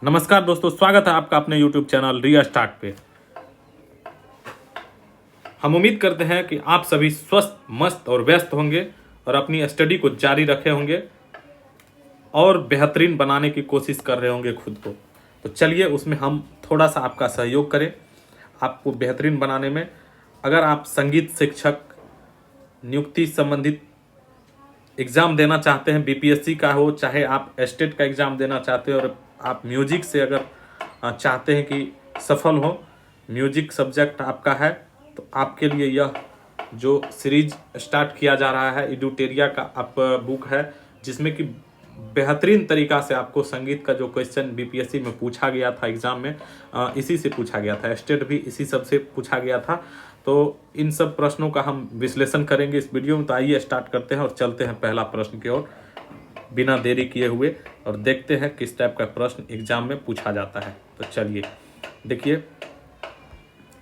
नमस्कार दोस्तों, स्वागत है आपका अपने YouTube चैनल रिया स्टार्ट पे। हम उम्मीद करते हैं कि आप सभी स्वस्थ, मस्त और व्यस्त होंगे और अपनी स्टडी को जारी रखे होंगे और बेहतरीन बनाने की कोशिश कर रहे होंगे खुद को। तो चलिए उसमें हम थोड़ा सा आपका सहयोग करें आपको बेहतरीन बनाने में। अगर आप संगीत शिक्षक नियुक्ति संबंधित एग्ज़ाम देना चाहते हैं, बीपीएससी का हो चाहे आप स्टेट का एग्ज़ाम देना चाहते हो, और आप म्यूजिक से अगर चाहते हैं कि सफल हो, म्यूजिक सब्जेक्ट आपका है, तो आपके लिए यह जो सीरीज स्टार्ट किया जा रहा है एडुटेरिया का आप बुक है, जिसमें कि बेहतरीन तरीका से आपको संगीत का जो क्वेश्चन बीपीएससी में पूछा गया था एग्ज़ाम में, इसी से पूछा गया था, स्टेट भी इसी सब से पूछा गया था। तो इन सब प्रश्नों का हम विश्लेषण करेंगे इस वीडियो में। तो आइए स्टार्ट करते हैं और चलते हैं पहला प्रश्न की ओर बिना देरी किए हुए, और देखते हैं किस टाइप का प्रश्न एग्जाम में पूछा जाता है। तो चलिए देखिए,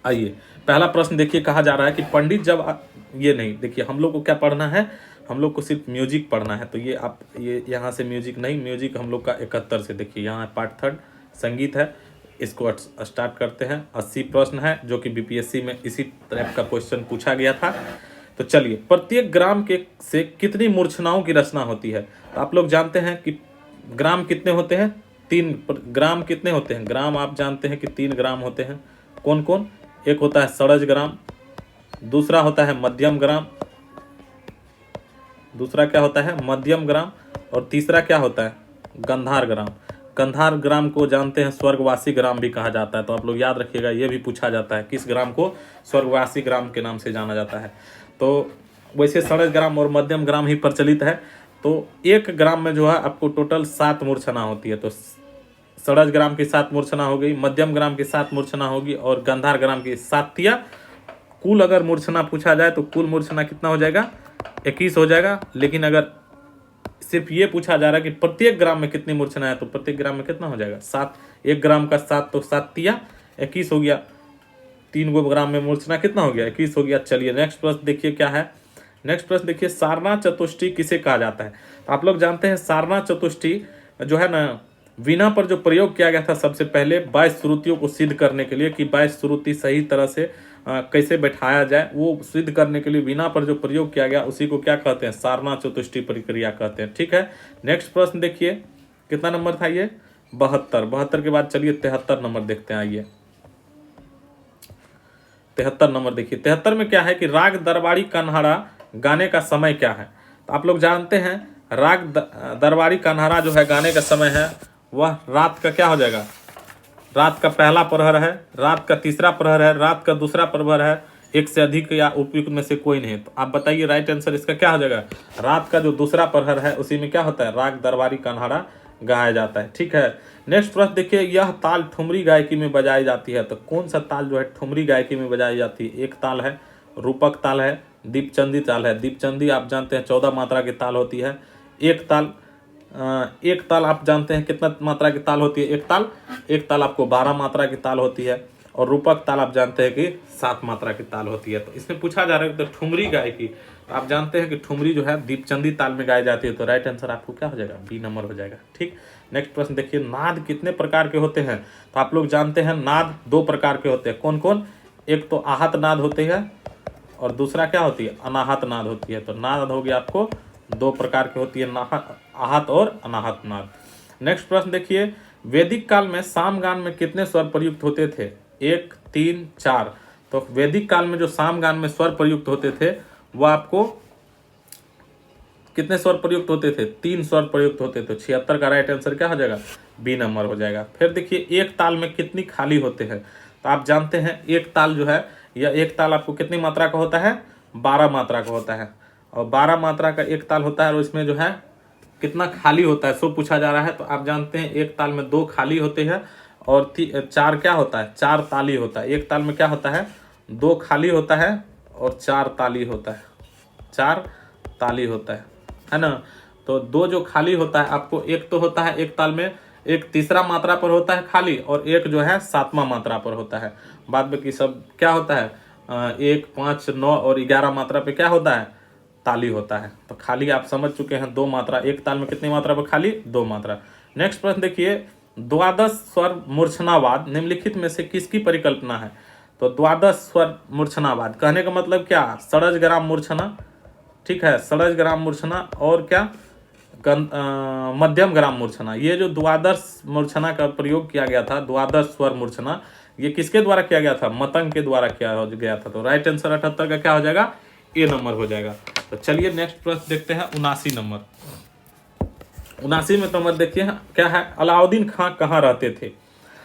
आइए पहला प्रश्न देखिए, कहा जा रहा है कि पंडित जब ये नहीं, देखिए हम लोग को क्या पढ़ना है, हम लोग को सिर्फ म्यूजिक पढ़ना है। तो ये आप ये यहाँ से म्यूजिक नहीं, म्यूजिक हम लोग का 71 से, देखिए यहाँ पार्ट 3 संगीत है, इसको स्टार्ट करते हैं। 80 प्रश्न है जो कि बीपीएससी में इसी टाइप का क्वेश्चन पूछा गया था। तो चलिए, प्रत्येक ग्राम के से कितनी मूर्छनाओं की रचना होती है। तो आप लोग जानते हैं कि ग्राम कितने होते हैं, 3 ग्राम कितने होते हैं, ग्राम आप जानते हैं कि 3 ग्राम होते हैं। कौन कौन? एक होता है सरज ग्राम, दूसरा होता है मध्यम ग्राम, दूसरा क्या होता है मध्यम ग्राम, और तीसरा क्या होता है गंधार ग्राम। गंधार ग्राम को जानते हैं स्वर्गवासी ग्राम भी कहा जाता है। तो आप लोग याद रखिएगा, ये भी पूछा जाता है किस ग्राम को स्वर्गवासी ग्राम के नाम से जाना जाता है। तो वैसे सरज ग्राम और मध्यम ग्राम ही प्रचलित है। तो एक ग्राम में जो है आपको टोटल 7 मूर्छना होती है। तो सरज ग्राम की 7 मूर्छना हो गई, मध्यम ग्राम की 7 मूर्छना होगी, और गंधार ग्राम की 7 तिया। कुल अगर मूर्छना पूछा जाए तो कुल मूर्छना कितना हो जाएगा, 21 हो जाएगा। लेकिन अगर सिर्फ ये पूछा जा रहा है कि प्रत्येक ग्राम में कितनी मूर्छना है, तो प्रत्येक ग्राम में कितना हो जाएगा 7। एक ग्राम का 7, तो 7 तिया 21 हो गया। 3 गो ग्राम में मूर्छना कितना हो गया, 21 हो गया। चलिए नेक्स्ट प्रश्न देखिए क्या है। नेक्स्ट प्रश्न देखिए, सारनाथ चतुष्टय किसे कहा जाता है। तो आप लोग जानते हैं सारनाथ चतुष्टय जो है ना, वीणा पर जो प्रयोग किया गया था सबसे पहले 22 श्रुतियों को सिद्ध करने के लिए कि 22 श्रुति सही तरह से कैसे बैठाया जाए, वो सिद्ध करने के लिए वीणा पर जो प्रयोग किया गया उसी को क्या कहते हैं, सारनाथ चतुष्टय प्रक्रिया कहते हैं। ठीक है, नेक्स्ट प्रश्न देखिए कितना नंबर था ये, 72। 72 के बाद चलिए 73 नंबर देखते हैं। आइए 73 नंबर देखिए, 73 में क्या है कि राग दरबारी कन्हारा गाने का समय क्या है। तो आप लोग जानते हैं राग दरबारी कन्हारा जो है गाने का समय है वह रात का क्या हो जाएगा, रात का पहला प्रहर है, रात का तीसरा प्रहर है, रात का दूसरा प्रहर है, एक से अधिक या उपयुक्त में से कोई नहीं। तो आप बताइए राइट आंसर इसका क्या हो जाएगा, रात का जो दूसरा प्रहर है उसी में क्या होता है, राग दरबारी कन्हारा गाया जाता है। ठीक है, नेक्स्ट प्रश्न देखिए, यह ताल ठुमरी गायकी में बजाई जाती है। तो कौन सा ताल जो है ठुमरी गायकी में बजाई जाती है। एक ताल है रूपक ताल है, दीपचंदी ताल है। दीपचंदी आप जानते हैं 14 मात्रा की ताल होती है। एक ताल आप जानते हैं कितना मात्रा की ताल होती है, एक ताल आपको 12 मात्रा की ताल होती है, और रूपक ताल आप जानते हैं कि 7 मात्रा की ताल होती है। तो इसमें पूछा जा रहा है तो ठुमरी गायकी, तो आप जानते हैं कि ठुमरी जो है दीपचंदी ताल में गाई जाती है। तो राइट आंसर आपको क्या हो जाएगा, बी नंबर हो जाएगा। ठीक, नेक्स्ट प्रश्न देखिए, नाद कितने प्रकार के होते हैं। तो आप लोग जानते हैं नाद 2 प्रकार के होते हैं। कौन कौन? एक तो आहत नाद होती है और दूसरा क्या होती है, अनाहत नाद होती है। तो नाद हो गया आपको 2 प्रकार की होती है, आहत और अनाहत नाद। नेक्स्ट प्रश्न देखिए, वैदिक काल में सामगान में कितने स्वर प्रयुक्त होते थे, 1, 3, 4। तो वैदिक काल में जो सामगान में स्वर प्रयुक्त होते थे वह आपको कितने स्वर प्रयुक्त होते थे, 3 स्वर प्रयुक्त होते थे। 76 का राइट आंसर क्या हो जाएगा, बी नंबर हो जाएगा। फिर देखिए, एक ताल में कितनी खाली होते हैं। तो आप जानते हैं एक ताल जो है, यह एक ताल आपको कितनी मात्रा का होता है, 12 मात्रा का होता है, और 12 मात्रा का एक ताल होता है, और इसमें जो है कितना खाली होता है सो पूछा जा रहा है। तो आप जानते हैं एक ताल में 2 खाली होते हैं और 4 क्या होता है, 4 ताली होता है। एक ताल में क्या होता है, 2 खाली होता है और 4 ताली होता है, 4 ताली होता है ना। तो 2 जो खाली होता है आपको, एक तो होता है एक ताल में, एक तीसरा मात्रा पर होता है खाली, और एक जो है 7वां मात्रा पर होता है। बाद में की सब क्या होता है, 1, 5, 9 और 11 मात्रा पे क्या होता है, ताली होता है। तो खाली आप समझ चुके हैं 2 मात्रा, एक ताल में कितनी मात्रा पर खाली, 2 मात्रा। नेक्स्ट प्रश्न देखिए, द्वादश स्वर मूर्छनावाद निम्नलिखित में से किसकी परिकल्पना है? तो द्वादश स्वर मूर्छनावाद कहने का मतलब क्या? षड्ज ग्राम मूर्छना, ठीक है, षड्ज ग्राम मूर्छना और क्या मध्यम ग्राम मूर्छना। ये जो द्वादश मूर्छना का प्रयोग किया गया था, द्वादश स्वर मूर्छना, ये किसके द्वारा किया गया था? मतंग के द्वारा किया गया था। तो राइट आंसर 78 का क्या हो जाएगा? ए नंबर हो जाएगा। तो चलिए नेक्स्ट प्रश्न देखते हैं 79 नंबर। 79 में नंबर देखिए क्या है, अलाउद्दीन खां कहाँ रहते थे?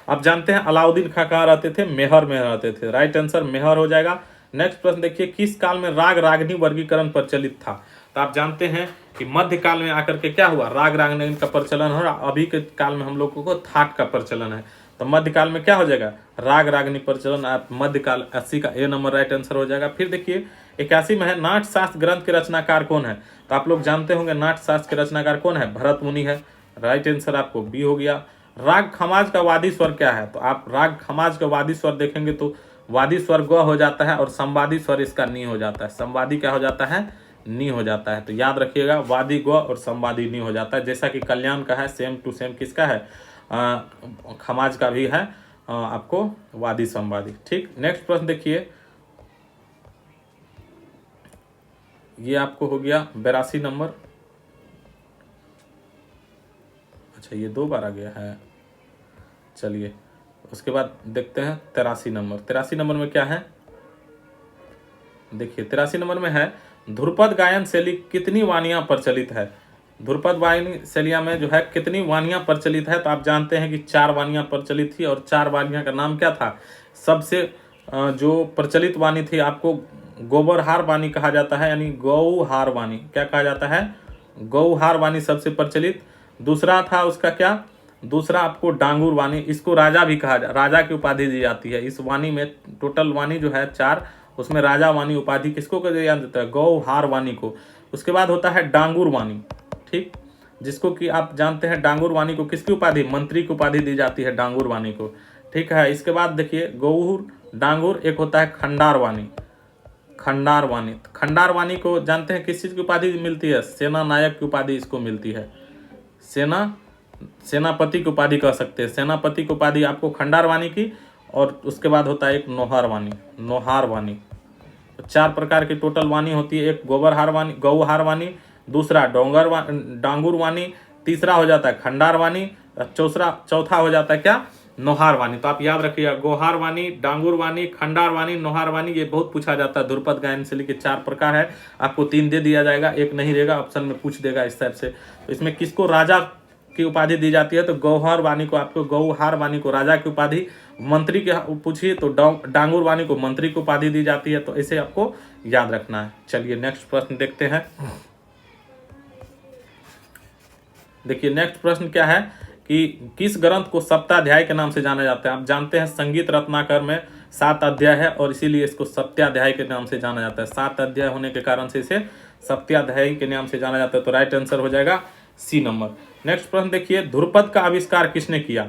आप जानते हैं अलाउद्दीन खां कहाँ रहते थे? मेहर में रहते थे। राइट आंसर मेहर हो जाएगा। नेक्स्ट प्रश्न देखिए, किस काल में राग रागनी वर्गीकरण प्रचलित था? तो आप जानते हैं कि मध्यकाल में आकर के क्या हुआ? राग रागनी का प्रचलन हो रहा। अभी के काल में हम लोगों को थाट का प्रचलन है। तो मध्यकाल में क्या हो जाएगा? राग रागनी प्रचलन। आप मध्यकाल 80 का ए नंबर राइट आंसर हो जाएगा। फिर देखिए 81 में है, नाट्यशास्त्र ग्रंथ के रचनाकार कौन है? तो आप लोग जानते होंगे नाट्यशास्त्र के रचनाकार कौन है? भरत मुनि है। राइट आंसर आपको बी हो गया। राग खमाज का वादी स्वर क्या है? तो आप राग खमाज का वादी स्वर देखेंगे तो वादी स्वर ग हो जाता है और संवादी स्वर इसका नी हो जाता है। संवादी क्या हो जाता है? नी हो जाता है। तो याद रखिएगा, वादी ग और संवादी नी हो जाता है। जैसा कि कल्याण का है, सेम टू सेम किसका है? खमाज का भी है आपको वादी संवादी। ठीक, नेक्स्ट प्रश्न देखिए, ये आपको हो गया 82 नंबर। अच्छा, ये 2 बार आ गया है। चलिए उसके बाद देखते हैं 83 नंबर। 83 नंबर में क्या है? देखिए 83 नंबर में है, ध्रुपद गायन शैली कितनी वानियां प्रचलित है? ध्रुपद वाहिनी शैलिया में जो है कितनी वानियां प्रचलित है? तो आप जानते हैं कि 4 वानियां प्रचलित थी और 4 वानियां का नाम क्या था? सबसे जो प्रचलित वाणी थी आपको गोबरहार वाणी कहा जाता है, यानी गौहार वाणी। क्या कहा जाता है? गौहार वाणी सबसे प्रचलित। दूसरा था उसका क्या? दूसरा आपको डांगुर वाणी। इसको राजा भी कहा राजा की उपाधि दी जाती है। इस वाणी में टोटल वाणी जो है 4, उसमें राजा वाणी उपाधि किसको दिया जाता है? गौहार वाणी को। उसके बाद होता है डांगुर वाणी, ठीक, जिसको कि आप जानते हैं डांगुर वाणी को किसकी उपाधि? मंत्री की उपाधि दी जाती है डांगुर वाणी को, ठीक है। इसके बाद देखिए गौहर डांगुर, एक होता है खंडार वाणी। खंडार वाणी, खंडार वाणी को जानते हैं किस चीज की उपाधि मिलती है? सेना नायक की उपाधि इसको मिलती है। सेनापति की उपाधि कह सकते हैं। सेनापति की उपाधि आपको खंडार वाणी की, और उसके बाद होता है एक नोहार वाणी। नोहार वाणी, तो 4 प्रकार की टोटल वाणी होती है। एक गोबरहार वाणी, गौहार वाणी, दूसरा डांगुर वाणी, तीसरा हो जाता है खंडार वाणी, चौथा हो जाता है क्या? नोहार वाणी। तो आप याद रखिएगा, गोहार वाणी, डांगुर वाणी, खंडार वाणी, नोहार वाणी, ये बहुत पूछा जाता है। ध्रुपद गायन शैली के 4 प्रकार है। आपको 3 दे दिया जाएगा, एक नहीं रहेगा, ऑप्शन में पूछ देगा इस टाइप से। तो इसमें किसको राजा की उपाधि दी जाती है? तो गौहार वाणी को, आपको गौहार वाणी को राजा की उपाधि, मंत्री के पूछिए तो डांगुर वाणी को मंत्री की उपाधि दी जाती है। तो इसे आपको याद रखना है। चलिए नेक्स्ट प्रश्न देखते हैं। देखिए नेक्स्ट प्रश्न क्या है कि किस ग्रंथ को सप्ताध्याय के नाम से जाना जाता है? आप जानते हैं संगीत रत्नाकर में 7 अध्याय है और इसीलिए इसको सप्ताध्याय के नाम से जाना जाता है। 7 अध्याय होने के कारण से इसे सप्ताध्याय के नाम से जाना जाता है। तो राइट आंसर हो जाएगा सी नंबर। नेक्स्ट प्रश्न देखिए, ध्रुपद का आविष्कार किसने किया?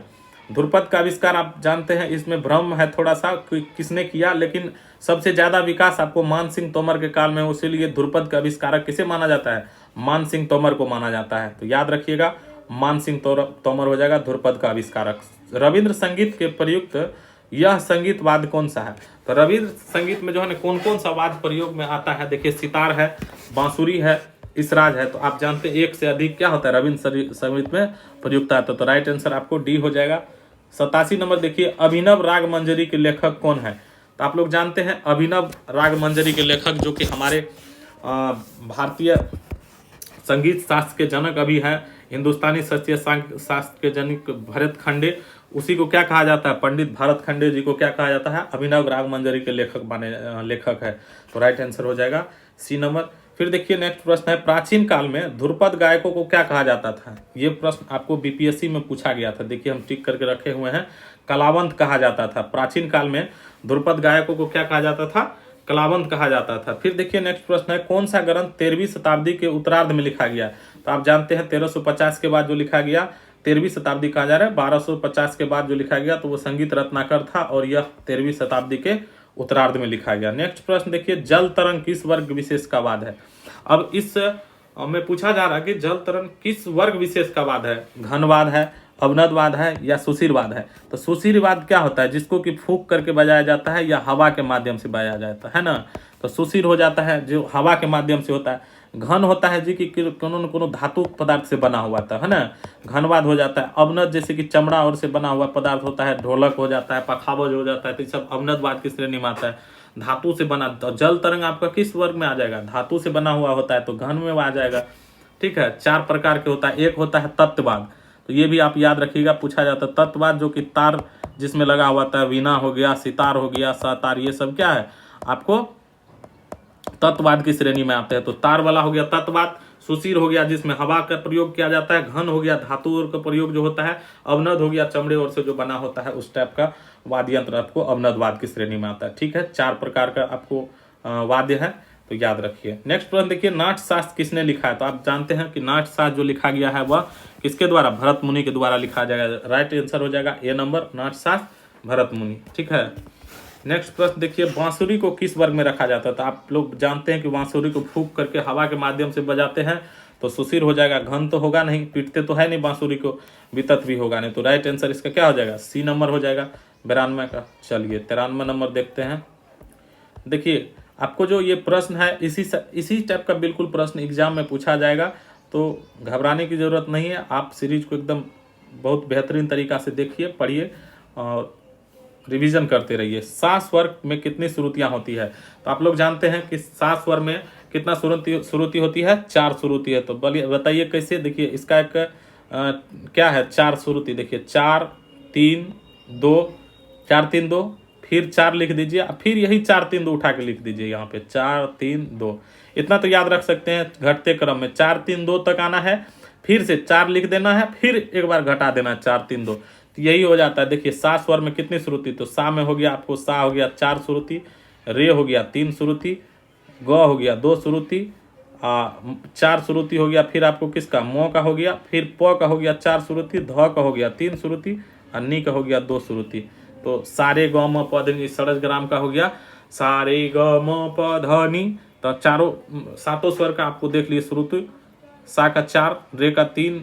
ध्रुपद का आविष्कार आप जानते हैं, इसमें भ्रम है थोड़ा सा किसने किया, लेकिन सबसे ज्यादा विकास आपको मान सिंह तोमर के काल में, इसीलिए ध्रुपद का आविष्कारक किसे माना जाता है? मान सिंह तोमर को माना जाता है। तो याद रखिएगा, मान सिंह तोमर हो जाएगा ध्रुपद का आविष्कारक। रविंद्र संगीत के प्रयुक्त यह संगीत वाद्य कौन सा है? तो रविंद्र संगीत में जो है ना कौन कौन सा वाद्य प्रयोग में आता है? देखिए सितार है, बांसुरी है, इसराज है। तो आप जानते हैं एक से अधिक क्या होता है रविंद्र संगीत में प्रयुक्त आता है। तो राइट आंसर आपको डी हो जाएगा। 87 नंबर देखिए, अभिनव राग मंजरी के लेखक कौन है? तो आप लोग जानते हैं अभिनव राग मंजरी के लेखक जो कि हमारे भारतीय संगीत शास्त्र के जनक अभी है, हिंदुस्तानी शास्त्रीय शास्त्र के जनक भरत खंडे, उसी को क्या कहा जाता है? पंडित भरत खंडे जी को क्या कहा जाता है? अभिनव राग मंजरी के लेखक है। तो राइट आंसर हो जाएगा सी नंबर। फिर देखिए नेक्स्ट प्रश्न है, प्राचीन काल में ध्रुपद गायकों को क्या कहा जाता था? ये प्रश्न आपको बीपीएससी में पूछा गया था। देखिए हम टिक करके रखे हुए हैं। कलावंत कहा जाता था। प्राचीन काल में ध्रुपद गायकों को क्या कहा जाता था? कलावंत कहा जाता था। फिर देखिए नेक्स्ट प्रश्न है, कौन सा ग्रंथ 13वीं शताब्दी के उत्तरार्ध में लिखा गया? तो आप जानते हैं 1350 के बाद जो लिखा गया 13वीं शताब्दी कहा जा रहा है। 1250 के बाद जो लिखा गया तो वो संगीत रत्नाकर था और यह 13वीं शताब्दी के उत्तरार्ध में लिखा गया। नेक्स्ट प्रश्न देखिए, जल तरंग किस वर्ग विशेष का वाद है? अब इस में पूछा जा रहा है कि जल तरंग किस वर्ग विशेष का वाद है? घनवाद है, अवनदवाद है या सुशीरवाद है। तो सुशीरवाद क्या होता है, जिसको कि फूंक करके बजाया जाता है या हवा के माध्यम से बजाया जाता है ना। तो सुशीर हो जाता है जो हवा के माध्यम से होता है। घन होता है जी कि कोनो न कोनो धातु पदार्थ से बना हुआ था, है ना, घनवाद हो जाता है। अवनद जैसे कि चमड़ा और से बना हुआ पदार्थ होता है, ढोलक हो जाता है, पखावज हो जाता है, तो ये सब अवनदवाद की श्रेणी में आता है। धातु से बना, तो जल तरंग आपका किस वर्ग में आ जाएगा, धातु से बना हुआ होता है तो घन में आ जाएगा। ठीक है, 4 प्रकार के होता है। एक होता है तत्ववाद, तो ये भी आप याद रखिएगा, पूछा जाता है। तत्ववाद जो कि तार जिसमें लगा हुआ था, वीणा हो गया, सितार हो गया, सतार, ये सब क्या है आपको तत्ववाद की श्रेणी में आते हैं। तो तार वाला हो गया तत्ववाद। सुशीर हो गया जिसमें हवा का प्रयोग किया जाता है। घन हो गया धातु का प्रयोग जो होता है। अवनद हो गया चमड़े और से जो बना होता है, उस टाइप का वाद्य यंत्र आपको अवनदवाद की श्रेणी में आता है। ठीक है, 4 प्रकार का आपको वाद्य है, तो याद रखिए। नेक्स्ट प्रश्न देखिए, नाट्यशास्त्र किसने लिखा है। तो आप जानते हैं कि नाट्यशास्त्र जो लिखा गया है वह किसके द्वारा, भरत मुनि के द्वारा लिखा जाएगा। राइट आंसर हो जाएगा ए नंबर, नाट्यशास्त्र भरत मुनि। ठीक है, नेक्स्ट प्रश्न देखिए, बांसुरी को किस वर्ग में रखा जाता है। तो आप लोग जानते हैं कि बांसुरी को फूंक करके हवा के माध्यम से बजाते हैं, तो सुशीर हो जाएगा। घन तो होगा नहीं, पीटते तो है नहीं बांसुरी को, वितत भी होगा नहीं। तो राइट आंसर इसका क्या हो जाएगा, सी नंबर हो जाएगा 92 का। चलिए 93 नंबर देखते हैं। देखिए आपको जो ये प्रश्न है इसी टाइप का बिल्कुल प्रश्न एग्जाम में पूछा जाएगा, तो घबराने की जरूरत नहीं है। आप सीरीज को एकदम बहुत बेहतरीन तरीका से देखिए, पढ़िए और रिवीजन करते रहिए। सा स्वर में कितनी श्रुतियां होती है। तो आप लोग जानते हैं कि सा स्वर में कितना श्रुति होती है, 4 श्रुति है। तो बताइए कैसे। देखिए इसका एक क्या है, 4 श्रुति। देखिए 4 3 2, 4 3 2, फिर 4 लिख दीजिए, फिर यही 4 3 2 उठा के लिख दीजिए यहाँ पे, 4 3 2। इतना तो याद रख सकते हैं घटते क्रम में 4 3 2 तक आना है, फिर से 4 लिख देना है, फिर एक बार घटा देना है 4 3 2। तो यही हो जाता है। देखिए सा स्वर में कितनी श्रुति, तो सा में हो गया आपको, सा हो गया 4 श्रुति, रे हो गया 3 श्रुति, ग हो गया 2 श्रुति, 4 श्रुति हो गया। फिर आपको किसका, मो का हो गया, फिर प का हो गया 4 श्रुति, ध का हो गया 3 श्रुति, और नी का हो गया 2 श्रुति। तो सारे ग म प ध नि, सरस ग्राम का हो गया सारे ग म प ध नि। तो चारों 7 स्वर का आपको देख लिए श्रुति, सा का 4, रे का 3,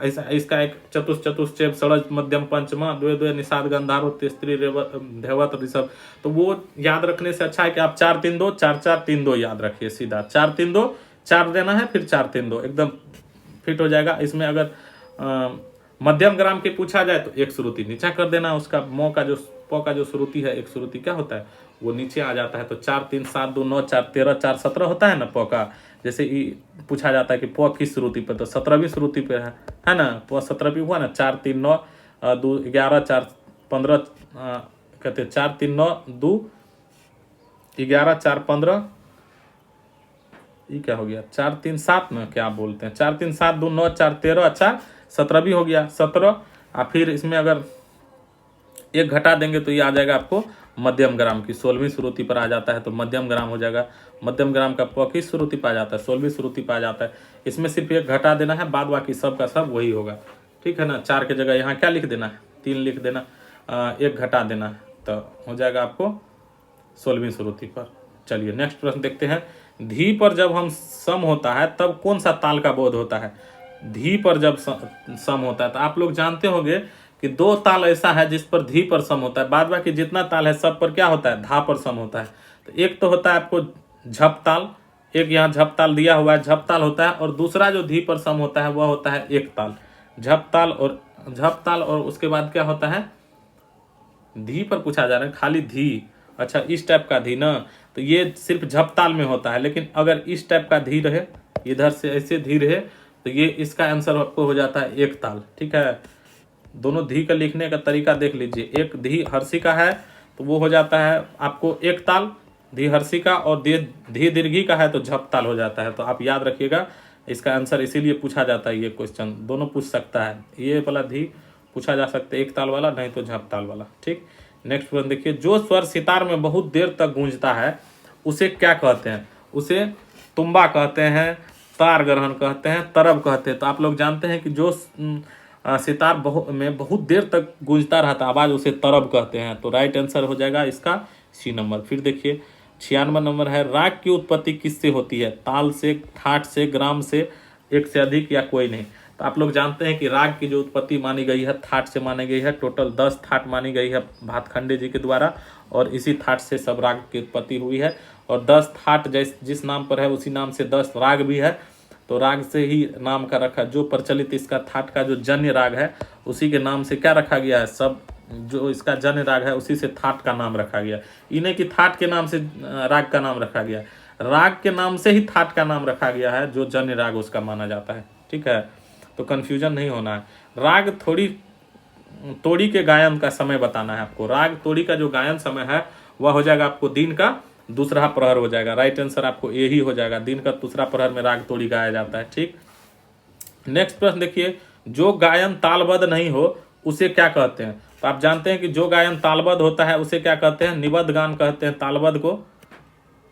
ऐसा इसका एक चतुश्चेप षडज मध्यम पंचमा, द्वे द्वे निषाद गंधारो तेस्त्री धेवत ऋषभ। तो वो याद रखने से अच्छा है कि आप 4 3 2 4 4 3 2 याद रखिए सीधा। 4 3 2 4 देना है, फिर 4 3 2 एकदम फिट हो जाएगा। इसमें अगर मध्यम ग्राम के पूछा जाए तो एक श्रुति नीचा कर देना, उसका मो का जो प का जो श्रुति है, एक श्रुति क्या होता है वो नीचे आ जाता है। तो 4 3 7 2 9 4 13 4 17 होता है ना प का। जैसे पूछा जाता है कि प किस श्रुति पर, तो 17वीं श्रुति पे है ना, प 17वीं हुआ ना। 4 3 9 2 11 4 15 कहते 4 3 9 2 11 4 15, ये क्या हो गया 4 3 7 ना, क्या बोलते हैं 4 3 7 2 9 4 13, अच्छा 17 हो गया 17। फिर इसमें अगर एक घटा देंगे तो ये आ जाएगा आपको मध्यम ग्राम की 16वीं श्रुति पर आ जाता है, तो मध्यम ग्राम हो जाएगा। मध्यम ग्राम का प किस श्रुति पर आ जाता है, 16वीं श्रुति पर आ जाता है। इसमें सिर्फ एक घटा देना है, बाद बाकी सब का सब वही होगा। ठीक है ना, 4 के जगह यहाँ क्या लिख देना है, 3 लिख देना, एक घटा देना है, तो हो जाएगा आपको 16वीं श्रुति पर। चलिए नेक्स्ट प्रश्न देखते हैं। धी पर जब हम सम होता है तब कौन सा ताल का बोध होता है। धी पर जब सम होता है तो आप लोग जानते होंगे कि 2 ताल ऐसा है जिस पर धी पर सम होता है, बाद बाकी जितना ताल है सब पर क्या होता है, धा पर सम होता है। तो एक तो होता है आपको झप ताल, एक यहाँ झप ताल दिया हुआ है, झप ताल होता है, और दूसरा जो धी पर सम होता है वह होता है एक ताल, झप ताल। और उसके बाद क्या होता है, धी पर पूछा जा रहा है खाली धी, अच्छा इस टाइप का धी ना, तो ये सिर्फ झप ताल में होता है। लेकिन अगर इस टाइप का धी रहे, इधर से ऐसे धी रहे, तो ये इसका आंसर आपको हो जाता है एक ताल। ठीक है, दोनों धी का लिखने का तरीका देख लीजिए। एक धी हर्षी का है तो वो हो जाता है आपको एक ताल, धी हर्षी का, और धी दीर्घी का है तो झप ताल हो जाता है। तो आप याद रखिएगा, इसका आंसर इसीलिए पूछा जाता है। ये क्वेश्चन दोनों पूछ सकता है, ये वाला धी पूछा जा सकता है एक ताल वाला, नहीं तो झप ताल वाला। ठीक, नेक्स्ट प्रश्न देखिए। जो स्वर सितार में बहुत देर तक गूंजता है उसे क्या कहते हैं। उसे तुम्बा कहते हैं, तार ग्रहण कहते हैं, तरब कहते हैं। तो आप लोग जानते हैं कि जो सितार में बहुत देर तक गूंजता रहता आवाज, उसे तरब कहते हैं। तो राइट आंसर हो जाएगा इसका सी नंबर। फिर देखिए 96 नंबर है। राग की उत्पत्ति किससे होती है, ताल से, ठाट से, ग्राम से, एक से अधिक या कोई नहीं। तो आप लोग जानते हैं कि राग की जो उत्पत्ति मानी गई है थाट से मानी गई है। टोटल 10 थाट मानी गई है भातखंडे जी के द्वारा, और इसी थाट से सब राग की उत्पत्ति हुई है। और 10 थाट जिस नाम पर है उसी नाम से 10 राग भी है, तो राग से ही नाम का रखा। जो प्रचलित इसका थाट का जो जन्य राग है उसी के नाम से क्या रखा गया है, सब जो इसका जन्य राग है उसी से थाट का नाम रखा गया। इन्हें की थाट के नाम से राग का नाम रखा गया, राग के नाम से ही थाट का नाम रखा गया है, जो जन्य राग उसका माना जाता है। ठीक है, तो कन्फ्यूजन नहीं होना है। राग तोड़ी के गायन का समय बताना है आपको। राग तोड़ी का जो गायन समय है वह हो जाएगा आपको दिन का दूसरा प्रहर हो जाएगा। राइट आंसर आपको ए ही हो जाएगा, दिन का दूसरा प्रहर में राग तोड़ी गाया जाता है। ठीक, नेक्स्ट प्रश्न देखिए, जो गायन तालबद्ध नहीं हो उसे क्या कहते हैं? तो आप जानते हैं कि जो गायन तालबद्ध होता है उसे क्या कहते हैं? निबद्ध गान कहते हैं तालबद्ध को।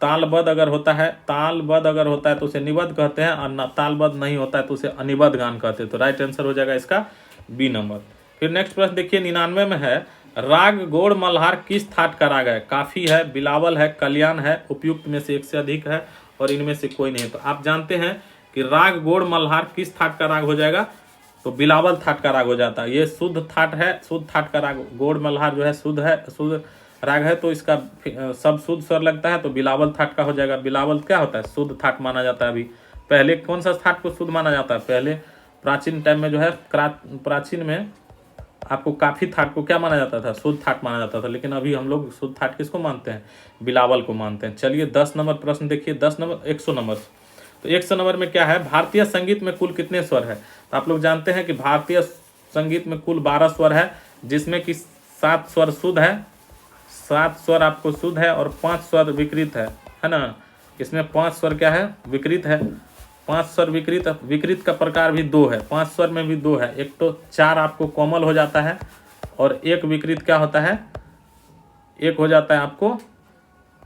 तालबद्ध अगर होता है तो उसे निबद्ध कहते हैं, और तालबद्ध नहीं होता है तो उसे अनिबद्ध गान कहते हैं। तो राइट आंसर हो जाएगा इसका बी नंबर। फिर नेक्स्ट प्रश्न देखिए 99 में है, राग गौड़ मल्हार किस थाट का राग है? काफी है, बिलावल है, कल्याण है, उपयुक्त में से एक से अधिक है, और इनमें से कोई नहीं। तो आप जानते हैं कि राग गौड़ मल्हार किस थाट का राग हो जाएगा? तो बिलावल थाट का राग हो जाता है। ये शुद्ध थाट है, शुद्ध थाट का राग। गौड़ मल्हार जो है शुद्ध है, शुद्ध राग है, तो इसका सब शुद्ध स्वर लगता है, तो बिलावल थाट का हो जाएगा। बिलावल क्या होता है? शुद्ध थाट माना जाता है। अभी पहले कौन सा थाट को शुद्ध माना जाता है? पहले प्राचीन टाइम में जो है, प्राचीन में आपको काफी थाट को क्या माना जाता था? शुद्ध थाट माना जाता था। लेकिन अभी हम लोग शुद्ध थाट किसको मानते हैं? बिलावल को मानते हैं। चलिए 10 नंबर प्रश्न देखिए, 10 नंबर 100 नंबर। तो 100 नंबर में क्या है? भारतीय संगीत में कुल कितने स्वर है? तो आप लोग जानते हैं कि भारतीय संगीत में कुल 12 स्वर है, जिसमें कि 7 स्वर शुद्ध है, 7 स्वर आपको शुद्ध है, और 5 स्वर विकृत है ना। इसमें 5 स्वर क्या है? विकृत है। 5 स्वर विकृत का प्रकार भी 2 है, 5 स्वर में भी 2 है। एक तो 4 आपको कोमल हो जाता है, और एक विकृत क्या होता है? एक हो जाता है आपको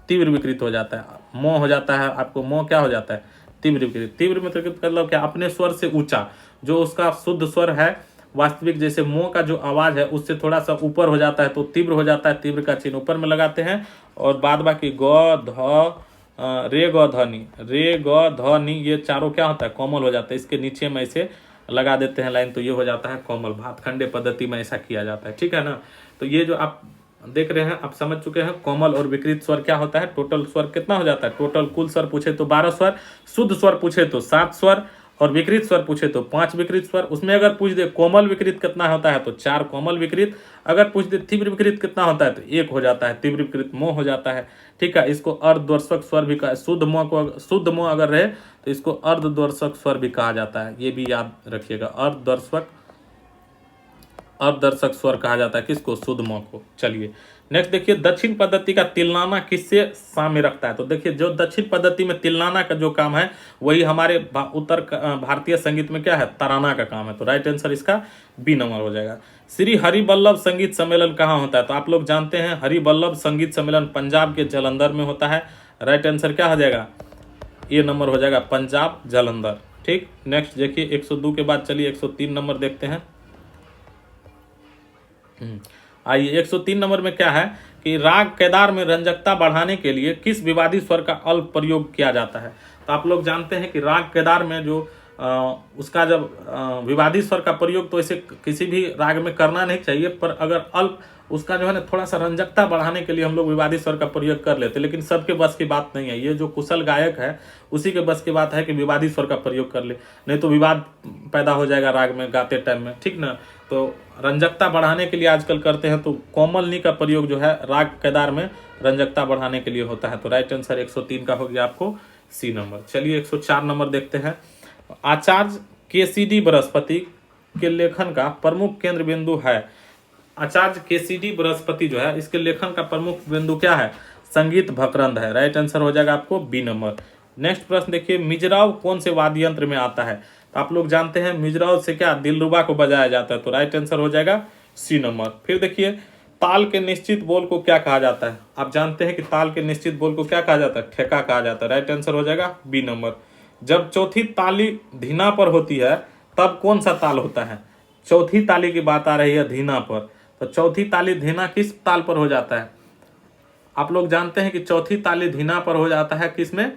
तीव्र विकृत हो जाता है। मोह हो जाता है आपको, मोह क्या हो जाता है? तीव्र विकृत। तीव्र विकृत मतलब क्या? अपने स्वर से ऊंचा, जो उसका शुद्ध स्वर है वास्तविक, जैसे मोह का जो आवाज है उससे थोड़ा सा ऊपर हो जाता है तो तीव्र हो जाता है। तीव्र का चिन्ह ऊपर में लगाते हैं, और बाद बाकी ग ध रे ग ध नी, रे ग ध नी, ये चारों क्या होता है? कोमल हो जाता है। इसके नीचे में ऐसे लगा देते हैं लाइन, तो ये हो जाता है कोमल। भातखंडे पद्धति में ऐसा किया जाता है। ठीक है ना। तो ये जो आप देख रहे हैं, आप समझ चुके हैं कोमल और विकृत स्वर क्या होता है। टोटल स्वर कितना हो जाता है? टोटल कुल स्वर पूछे तो 12 स्वर, शुद्ध स्वर पूछे तो 7 स्वर, और विकृत स्वर पूछे तो 5 विकृत स्वर। उसमें अगर पूछ दे कोमल विकृत कितना होता है तो 4 कोमल विकृत। अगर पूछ दे तीव्र विकृत कितना होता है तो 1 हो जाता है। तीव्र विकृत मोह हो जाता है। ठीक है, इसको अर्धद्वर्शक स्वर भी कहा। शुद्ध मोह अगर रहे तो इसको अर्धद्वर्शक स्वर भी कहा जाता है। ये भी याद रखिएगा, अर्धदर्शक स्वर कहा जाता है किसको? शुद्ध मोह को। चलिए नेक्स्ट देखिए, दक्षिण पद्धति का तिल्लाना किससे साम्य रखता है? तो देखिए, जो दक्षिण पद्धति में तिल्लाना का जो काम है वही हमारे उत्तर भारतीय संगीत में क्या है? तराना का काम है। तो राइट आंसर इसका बी नंबर हो जाएगा। श्री हरिवल्लभ संगीत सम्मेलन कहाँ होता है? तो आप लोग जानते हैं हरिवल्लभ संगीत सम्मेलन पंजाब के जालंधर में होता है। राइट आंसर क्या हो जाएगा? ये नंबर हो जाएगा पंजाब जालंधर। ठीक, नेक्स्ट देखिए 102 के बाद चलिए 103 नंबर देखते हैं। आइए 103 नंबर में क्या है कि राग केदार में रंजकता बढ़ाने के लिए किस विवादी स्वर का अल्प प्रयोग किया जाता है? तो आप लोग जानते हैं कि राग केदार में जो उसका जब विवादी स्वर का प्रयोग तो इसे किसी भी राग में करना नहीं चाहिए, पर अगर अल्प उसका जो है ना थोड़ा सा रंजकता बढ़ाने के लिए हम लोग विवादी स्वर का प्रयोग कर लेते हैं। लेकिन सबके बस की बात नहीं है। ये जो कुशल गायक है उसी के बस की बात है कि विवादी स्वर का प्रयोग कर ले, नहीं तो विवाद पैदा हो जाएगा राग में गाते टाइम में। ठीक ना। तो रंजकता बढ़ाने के लिए आजकल करते हैं, तो कोमल नी का प्रयोग जो है राग केदार में रंजकता बढ़ाने के लिए होता है। तो राइट आंसर 103 का हो गया आपको सी नंबर। चलिए 104 नंबर देखते हैं। आचार्य केसीडी बृहस्पति के लेखन का प्रमुख केंद्र बिंदु है। आचार्य केसीडी बृहस्पति जो है इसके लेखन का प्रमुख बिंदु क्या है? संगीत भकरंद है। राइट आंसर हो जाएगा आपको बी नंबर। नेक्स्ट प्रश्न देखिए, मिजराव कौन से वाद्य यंत्र में आता है? तो आप लोग जानते हैं मिजराव से क्या? दिलरुबा को बजाया जाता है। तो राइट आंसर हो जाएगा सी नंबर। फिर देखिए, ताल के निश्चित बोल को क्या कहा जाता है? आप जानते हैं कि ताल के निश्चित बोल को क्या कहा जाता है? ठेका कहा जाता है। राइट आंसर हो जाएगा बी नंबर। जब चौथी ताली धीना पर होती है तब कौन सा ताल होता है? चौथी ताली की बात आ रही है धीना पर, तो चौथी ताली धीना किस ताल पर हो जाता है? आप लोग जानते हैं कि चौथी ताली धीना पर हो जाता है किसमें?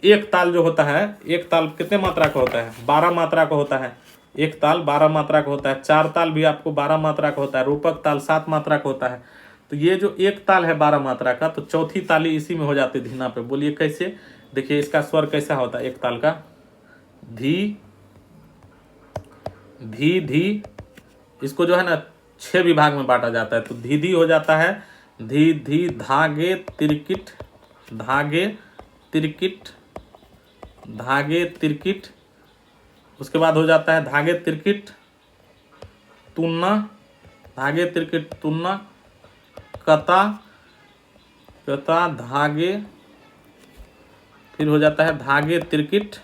एक ताल जो होता है, एक ताल कितने मात्रा का होता है? 12 मात्रा का होता है। एक ताल 12 मात्रा का होता है। चार ताल भी आपको 12 मात्रा का होता है। रूपक ताल 7 मात्रा का होता है। तो ये जो एक ताल है 12 मात्रा का, तो चौथी ताली इसी में हो जाती है धीना पे। बोलिए कैसे? देखिए इसका स्वर कैसा होता है एक ताल का? धी धी धी। इसको जो है ना 6 विभाग में बांटा जाता है। तो धी धी हो जाता है, धी धी धागे तिरकिट, धागे तिरकिट, धागे तिरकिट। उसके बाद हो जाता है धागे तिरकिट तुन्ना, धागे तिरकिट तुन्ना, कता, कता धागे, फिर हो जाता है धागे तिरकिट,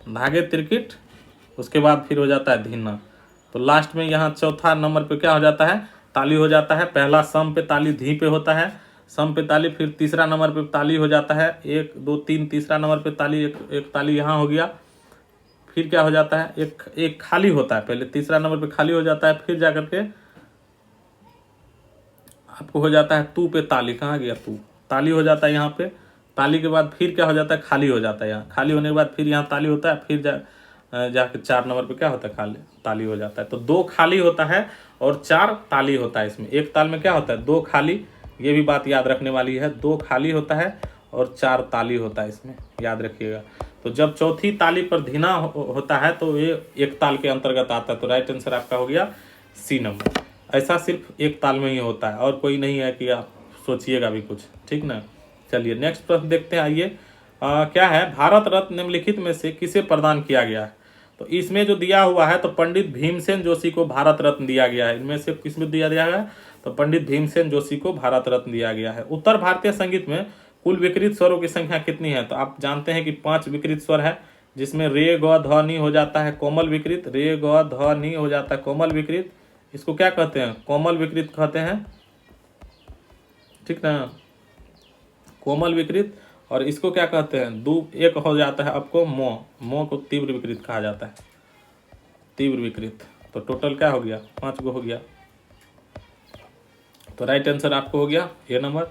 धागे तिरकिट। उसके बाद फिर हो जाता है धीना। तो लास्ट में यहाँ चौथा नंबर पे क्या हो जाता है? ताली हो जाता है। पहला सम पे ताली धी पे होता है, सम पे ताली, फिर तीसरा नंबर पे ताली हो जाता है 1 2 3, तीसरा नंबर पे ताली, एक ताली यहाँ हो गया। फिर क्या हो जाता है? एक खाली होता है, पहले तीसरा नंबर पे खाली हो जाता है, फिर जाकर के आपको हो जाता है तू पे ताली। कहाँ गया तू? ताली हो जाता है यहाँ पे। ताली के बाद फिर क्या हो जाता है? खाली हो जाता है। यहाँ खाली होने के बाद फिर यहाँ ताली होता है, फिर जाके 4 नंबर पे क्या होता है? खाली ताली हो जाता है। तो 2 खाली होता है और 4 ताली होता है। इसमें एक ताल में क्या होता है? 2 खाली। ये भी बात याद रखने वाली है, 2 खाली होता है और 4 ताली होता है, इसमें याद रखिएगा। तो जब चौथी ताली पर धीना होता है तो ये एक ताल के अंतर्गत आता है। तो राइट आंसर आपका हो गया सी नंबर। ऐसा सिर्फ एक ताल में ही होता है और कोई नहीं है कि आप सोचिएगा भी कुछ, ठीक ना। चलिए नेक्स्ट प्रश्न देखते हैं। आइए क्या है? भारत रत्न निम्नलिखित में से किसे प्रदान किया गया है? तो इसमें जो दिया हुआ है तो पंडित भीमसेन जोशी को भारत रत्न दिया गया है। इनमें से किसमें दिया गया है? तो पंडित भीमसेन जोशी को भारत रत्न दिया गया है। उत्तर भारतीय संगीत में कुल विकृत स्वरों की संख्या कितनी है? तो आप जानते हैं कि 5 विकृत स्वर है, जिसमें रे ग ध नी हो जाता है कोमल विकृत, रे ग ध नी हो जाता है कोमल विकृत। इसको क्या कहते हैं? कोमल विकृत कहते हैं, ठीक ना, कोमल विकृत। और इसको क्या कहते हैं? एक हो जाता है आपको मो को तीव्र विकृत कहा जाता है, तीव्र विकृत। तो टोटल क्या हो गया? 5 गो हो गया। तो राइट आंसर आपको हो गया ये नंबर।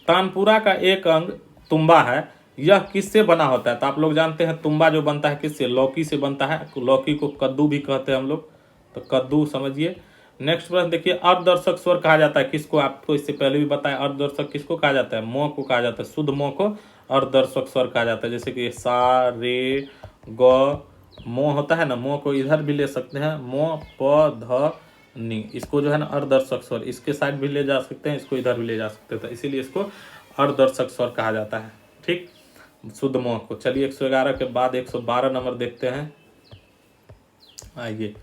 तानपुरा का एक अंग तुम्बा है, यह किससे बना होता है? तो आप लोग जानते हैं तुम्बा जो बनता है किससे? लौकी से बनता है। लौकी को कद्दू भी कहते हैं हम लोग, तो कद्दू समझिए। नेक्स्ट प्रश्न देखिए, अर्धदर्शक स्वर कहा जाता है किसको? आपको इससे पहले भी बताया, अर्धदर्शक किसको कहा जाता है? मो को कहा जाता है, शुद्ध मो को अर्धदर्शक स्वर कहा जाता है। जैसे कि सा रे ग मो होता है ना, मो को इधर भी ले सकते हैं, मो प ध नी, इसको जो है ना अर्धदर्शक स्वर, इसके साइड भी ले जा सकते हैं, इसको इधर भी ले जा सकते हैं, तो इसीलिए इसको अर्धदर्शक स्वर कहा जाता है, ठीक, शुद्ध मो को। चलिए 111 के बाद 112 नंबर देखते हैं। आइए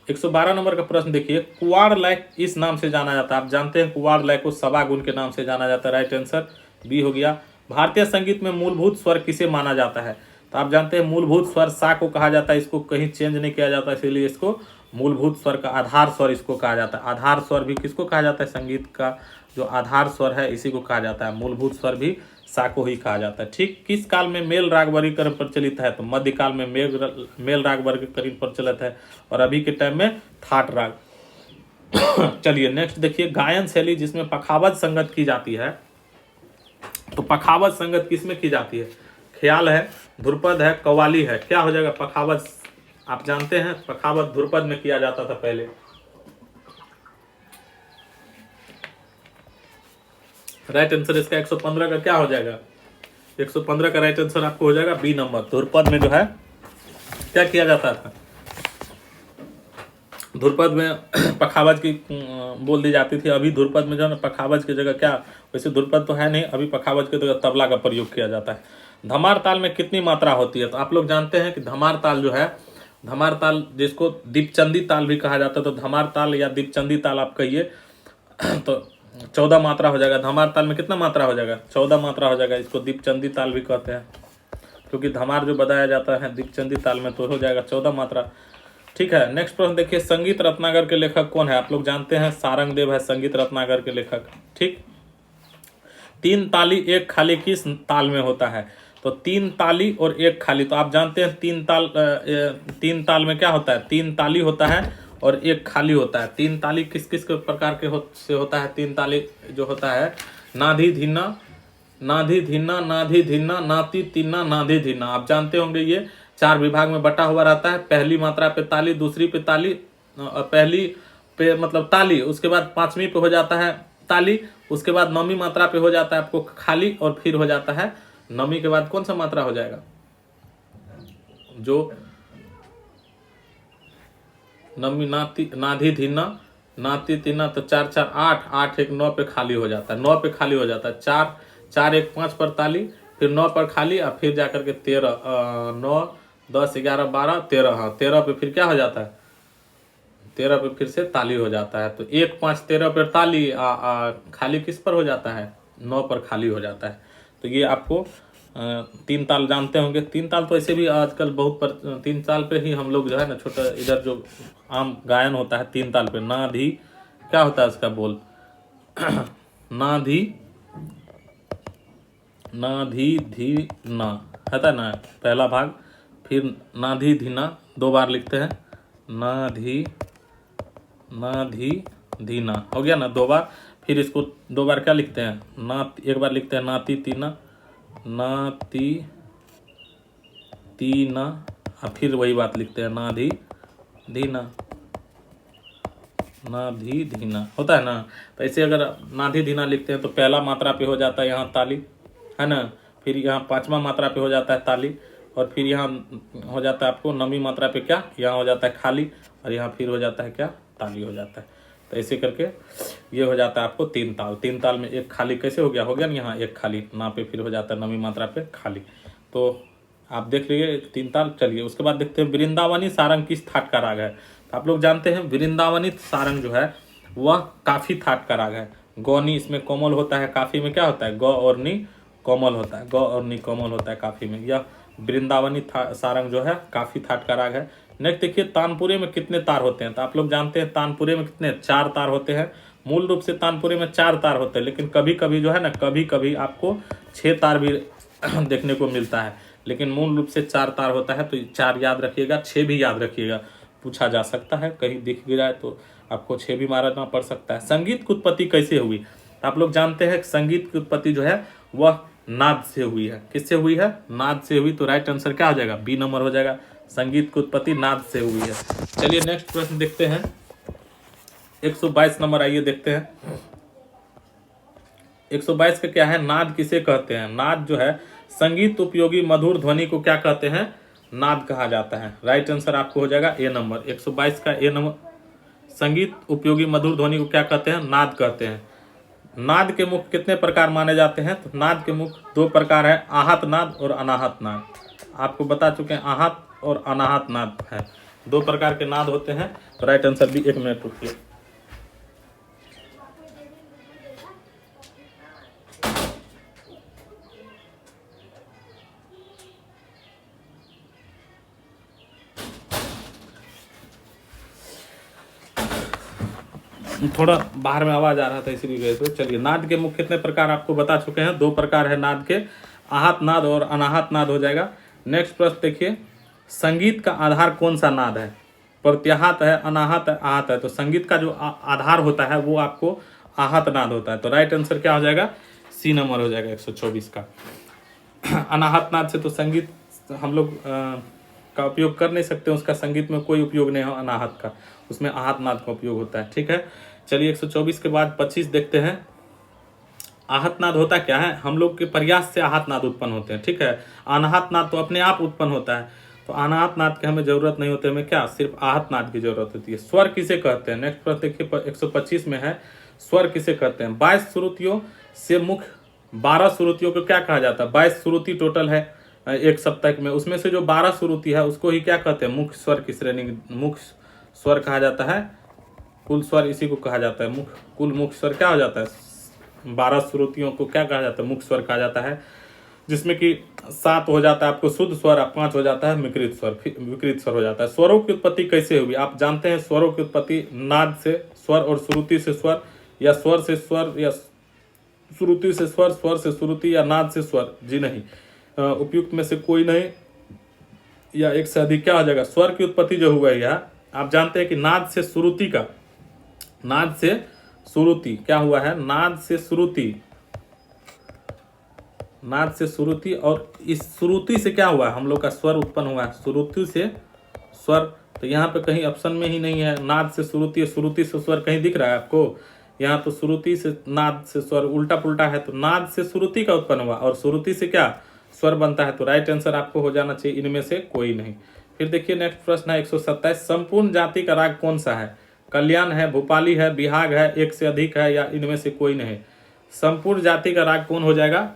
112 नंबर का प्रश्न देखिए, कुवाड़ लय इस नाम से जाना जाता है। आप जानते हैं कुवाड़ लय को सवा गुण के नाम से जाना जाता है। राइट आंसर बी हो गया। भारतीय संगीत में मूलभूत स्वर किसे माना जाता है? तो आप जानते हैं मूलभूत स्वर सा को कहा जाता है, इसको कहीं चेंज नहीं किया जाता, इसीलिए इसको मूलभूत स्वर का आधार स्वर इसको कहा जाता है। आधार स्वर भी किसको कहा जाता है? संगीत का जो आधार स्वर है इसी को कहा जाता है। मूलभूत स्वर भी सा को ही कहा जाता है, ठीक। किस काल में मेल राग वर्गीकरण प्रचलित है? तो मध्यकाल में मेल राग वर्गीकरण प्रचलित है और अभी के टाइम में थाट राग। चलिए नेक्स्ट देखिए, गायन शैली जिसमें पखावज संगत की जाती है, तो पखावज संगत किसमें की जाती है? ख्याल है, ध्रुपद है, कव्वाली है, क्या हो जाएगा? पखावज। आप जानते हैं पखावज ध्रुपद में किया जाता था पहले। राइट आंसर इसका 115 का क्या हो जाएगा? 115 का राइट आंसर आपको हो जाएगा बी नंबर। ध्रुपद में जो है क्या किया जाता था? ध्रुपद में पखावज की बोल दी जाती थी। अभी ध्रुपद में जो है ना पखावज की जगह क्या, वैसे ध्रुपद तो है नहीं, अभी पखावज की जगह तबला का प्रयोग किया जाता है। धमार ताल में कितनी मात्रा होती है? तो आप लोग जानते हैं कि धमार ताल जो है, धमार ताल जिसको दीपचंदी ताल भी कहा जाता है, तो धमार ताल या दीपचंदी ताल आप कहिए तो 14 मात्रा हो जाएगा। धमार ताल में कितना मात्रा हो जाएगा? 14 मात्रा हो जाएगा। इसको दीपचंदी ताल भी कहते हैं, क्योंकि धमार जो बताया जाता है दीपचंदी ताल में, तो हो जाएगा 14 मात्रा, ठीक है। नेक्स्ट प्रश्न देखिए, संगीत रत्नाकर के लेखक कौन है? आप लोग जानते हैं सारंगदेव है संगीत रत्नाकर के लेखक, ठीक। 3 ताली 1 खाली किस ताल में होता है? तो 3 ताली और 1 खाली, तो आप जानते हैं 3 ताल में क्या होता है? 3 ताली होता है और 1 खाली होता है। 3 ताली किस किस प्रकार के से होता है? 3 ताली जो होता है, नाधी धीना, नाधी धीना, नाधी धीना, नाती तीना, नाधी धीना। आप जानते होंगे ये 4 विभाग में बटा हुआ रहता है। पहली मात्रा पे ताली, दूसरी पे ताली, पहली पे मतलब ताली, उसके बाद 5वीं पे हो जाता है ताली, उसके बाद 9वीं मात्रा पे हो जाता है आपको खाली, और फिर हो जाता है 9वीं के बाद कौन सा मात्रा हो जाएगा, जो 9वीं नाती, नाधी धीना, नाती तीना, तो 4 4 8, 8 1 9 पे खाली हो जाता है, 9 पे खाली हो जाता है, 4 4 1 5 पर ताली, फिर 9 पर खाली, और फिर जाकर के 13 9 10 11 12 13, हाँ 13 पे फिर क्या हो जाता है, 13 पे फिर से ताली हो जाता है। तो 1 5 13 पर ताली, खाली किस पर हो जाता है, 9 पर खाली हो जाता है। तो ये आपको 3 ताल जानते होंगे। 3 ताल तो ऐसे भी आजकल बहुत पर 3 ताल पे ही हम लोग जो है ना, छोटा इधर जो आम गायन होता है 3 ताल पे, ना धी, क्या होता है उसका बोल, ना धी, ना धी धी ना, है ना पहला भाग, फिर ना धी धीना 2 बार लिखते हैं, ना धी धीना, हो गया ना 2 बार। फिर इसको 2 बार क्या लिखते हैं, ना, एक बार लिखते हैं नाती तीना, नाती तीना, और फिर वही बात लिखते हैं नाधी धीना, नाधी धीना, होता है ना। तो ऐसे अगर नाधी धीना लिखते हैं तो पहला मात्रा पे हो जाता है यहाँ ताली, है ना, फिर यहाँ 5वां मात्रा पे हो जाता है ताली, और फिर यहाँ हो जाता है आपको 9वीं मात्रा पे क्या, यहाँ हो जाता है खाली, और यहाँ फिर हो जाता है क्या, ताली हो जाता है। तो ऐसे करके ये हो जाता है आपको 3 ताल। 3 ताल में एक खाली कैसे हो गया ना, यहाँ एक खाली, ना पे फिर हो जाता है 9वीं मात्रा पे खाली। तो आप देख लीजिए 3 ताल। चलिए उसके बाद देखते हैं वृंदावनी सारंग किस थाट का राग है। तो आप लोग जानते हैं वृंदावनी सारंग जो है वह काफी थाट का राग है। गौनी इसमें कोमल होता है, काफी में क्या होता है, गौ और नी कोमल होता है, गौ और नी कोमल होता है काफी में। यह वृंदावनी सारंग जो है काफी थाट का राग है। नेक्स्ट देखिए तानपुरे में कितने तार होते हैं। तो आप लोग जानते हैं तानपुरे में कितने, 4 तार होते हैं। मूल रूप से तानपुरे में 4 तार होते हैं, लेकिन कभी कभी जो है ना, कभी कभी आपको 6 तार भी देखने को मिलता है, लेकिन मूल रूप से 4 तार होता है। तो 4 याद रखिएगा, 6 भी याद रखिएगा, पूछा जा सकता है, कहीं दिख गिरा है तो आपको 6 भी मारना पड़ सकता है। संगीत की उत्पत्ति कैसे हुई। आप लोग जानते हैं संगीत की उत्पत्ति जो है वह नाद से हुई है। किससे हुई है, नाद से हुई। तो राइट आंसर क्या हो जाएगा, बी नंबर हो जाएगा। संगीत की उत्पत्ति नाद से हुई है। चलिए नेक्स्ट प्रश्न देखते हैं, 122 नंबर, आइए देखते हैं 122 का क्या है, नाद किसे कहते हैं। नाद जो है संगीत उपयोगी मधुर ध्वनि को क्या कहते हैं, नाद कहा जाता है। राइट आंसर आपको हो जाएगा ए नंबर, 122 का ए नंबर। संगीत उपयोगी मधुर ध्वनि को क्या कहते हैं, नाद कहते हैं। नाद के मुख कितने प्रकार माने जाते हैं। तो नाद के मुख 2 प्रकार है, आहत नाद और अनाहत नाद। आपको बता चुके हैं आहत और अनाहत नाद है, 2 प्रकार के नाद होते हैं। तो राइट आंसर भी, 1 मिनट रुकिए। थोड़ा बाहर में आवाज आ रहा था इसलिए गए। तो चलिए नाद के मुख कितने प्रकार आपको बता चुके हैं, 2 प्रकार है नाद के, आहत नाद और अनाहत नाद हो जाएगा। नेक्स्ट प्रश्न देखिए, संगीत का आधार कौन सा नाद है। प्रत्याहत है, अनाहत है, आहत है। तो संगीत का जो आधार होता है वो आपको आहत नाद होता है। तो राइट आंसर क्या हो जाएगा, सी नंबर हो जाएगा 124 का। अनाहत नाद से तो संगीत हम लोग का उपयोग कर नहीं सकते, उसका संगीत में कोई उपयोग नहीं हो अनाहत का, उसमें आहत नाद का उपयोग होता है। ठीक है, चलिए 124 के बाद 25 देखते हैं। आहत नाद होता क्या है, हम लोग के प्रयास से आहत नाद उत्पन्न होते हैं। ठीक है, अनाहत नाद तो अपने आप उत्पन्न होता है। तो अनाहत नाद की हमें जरूरत नहीं होती, हमें क्या, सिर्फ आहत नाद की जरूरत होती है। स्वर किसे कहते हैं, नेक्स्ट प्रश्न देखिए 125 में है, स्वर किसे कहते हैं। 22 श्रुतियों से मुख्य 12 श्रुतियों को क्या कहा जाता है। 22 श्रुति टोटल है एक सप्तक में, उसमें से जो 12 श्रुति है उसको ही क्या कहते हैं, मुख्य स्वर की श्रेणी, मुख्य स्वर कहा जाता है। कुल स्वर इसी को कहा जाता है, मुख्य, कुल मुख्य स्वर क्या हो जाता है, 12 श्रुतियों को क्या कहा जाता है, मुख्य स्वर कहा जाता है। जिसमें कि 7 हो जाता है आपको शुद्ध स्वर, 5 हो जाता है विकृत स्वर, विकृत स्वर हो जाता है। स्वरों की उत्पत्ति कैसे हुई, आप जानते हैं स्वरों की उत्पत्ति नाद से स्वर और श्रुति से स्वर, या स्वर से स्वर, या श्रुति से स्वर, स्वर से श्रुति, या नाद से स्वर। जी नहीं, उपयुक्त में से कोई नहीं, या एक से अधिक क्या हो जाएगा। स्वर की उत्पत्ति जो हुआ है, आप जानते हैं कि नाद से श्रुति का, नाद से श्रुति क्या हुआ है, नाद से श्रुति, नाद से श्रुति, और इस श्रुति से क्या हुआ है, हम लोग का स्वर उत्पन्न हुआ है, श्रुति से स्वर। तो यहाँ पे कहीं ऑप्शन में ही नहीं है, नाद से श्रुति, श्रुति से स्वर कहीं दिख रहा है आपको? यहाँ तो श्रुति से नाद से स्वर उल्टा पुल्टा है, तो नाद से श्रुति का उत्पन्न हुआ और श्रुति से क्या स्वर बनता है। तो राइट आंसर आपको हो जाना चाहिए इनमें से कोई नहीं। फिर देखिए नेक्स्ट प्रश्न है 127, संपूर्ण जाति का राग कौन सा है? कल्याण है, भोपाली है, बिहाग है, एक से अधिक है, या इनमें से कोई नहीं? संपूर्ण जाति का राग कौन हो जाएगा?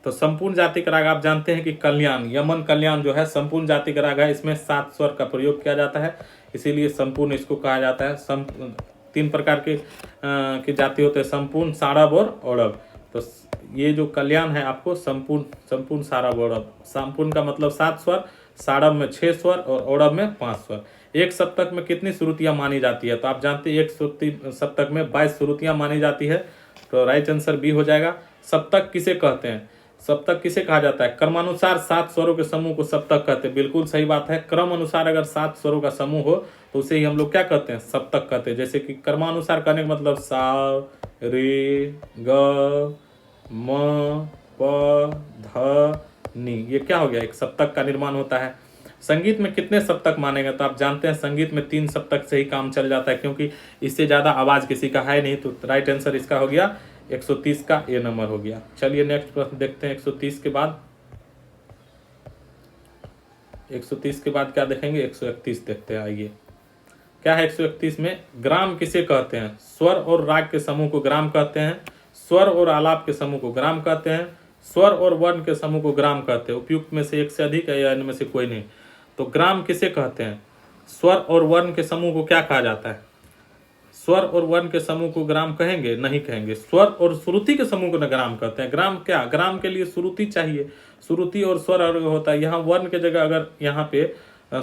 तो संपूर्ण जाति का राग आप जानते हैं कि कल्याण, यमन कल्याण जो है संपूर्ण जाति का राग है, इसमें 7 स्वर का प्रयोग किया जाता है, इसीलिए संपूर्ण इसको कहा जाता है। 3 प्रकार के जाति होते हैं, संपूर्ण, सारभ और औरभ। तो ये जो कल्याण है आपको संपूर्ण, सारभ, औरभ। संपूर्ण का मतलब 7 स्वर, सारभ में 6 स्वर और औरभ में 5 स्वर। एक सप्तक में कितनी श्रुतियां मानी जाती है? तो आप जानते हैं एक सप्तक में 22 श्रुतियां मानी जाती है, तो राइट आंसर बी हो जाएगा। सप्तक किसे कहते हैं? सप्तक किसे कहा जाता है? क्रमानुसार 7 स्वरों के समूह को सप्तक कहते हैं। बिल्कुल सही बात है, क्रम अनुसार अगर 7 स्वरों का समूह हो तो उसे ही हम लोग क्या कहते हैं? सप्तक कहते हैं। जैसे कि क्रमानुसार करने का मतलब सा, रे, ग, म, प, ध, नी, ये क्या हो गया? एक सप्तक का निर्माण होता है। संगीत में कितने सप्तक मानेंगे? तो आप जानते हैं संगीत में 3 सप्तक से ही काम चल जाता है, क्योंकि इससे ज्यादा आवाज किसी का है नहीं। तो राइट आंसर इसका हो गया 130 का ए नंबर हो गया। चलिए नेक्स्ट प्रश्न देखते हैं। 130 के बाद क्या देखेंगे? 131 देखते हैं, आइए क्या है 131 में? ग्राम किसे कहते हैं? स्वर और राग के समूह को ग्राम कहते हैं, स्वर और आलाप के समूह को ग्राम कहते हैं, स्वर और वर्ण के समूह को ग्राम कहते हैं। उपयुक्त में से एक से अधिक है या इनमें से कोई नहीं? तो ग्राम किसे कहते हैं? स्वर और वर्ण के समूह को क्या कहा जाता है? स्वर और वर्ण के समूह को ग्राम कहेंगे? नहीं कहेंगे। स्वर और श्रुति के समूह को न ग्राम कहते हैं। ग्राम क्या? ग्राम के लिए श्रुति चाहिए, श्रुति और स्वर अलग होता है। यहाँ वर्ण के जगह अगर यहाँ पे